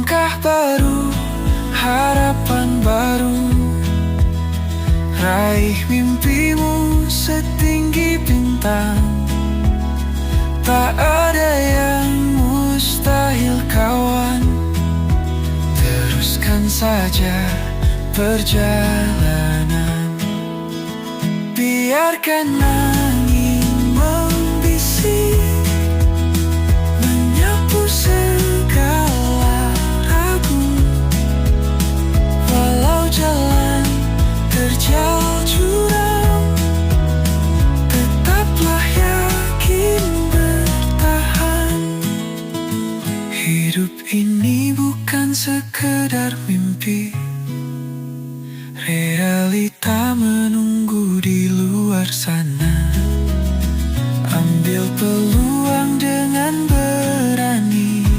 Langkah baru, harapan baru. Raih mimpimu setinggi bintang. Tak ada yang mustahil kawan. Teruskan saja perjalanan. Biarkan angin membisik, menyapu segala ragu. Walau jalan terjal curam, tetaplah yakin bertahan. Hidup ini bukan sekedar mimpi, realita menunggu di luar sana.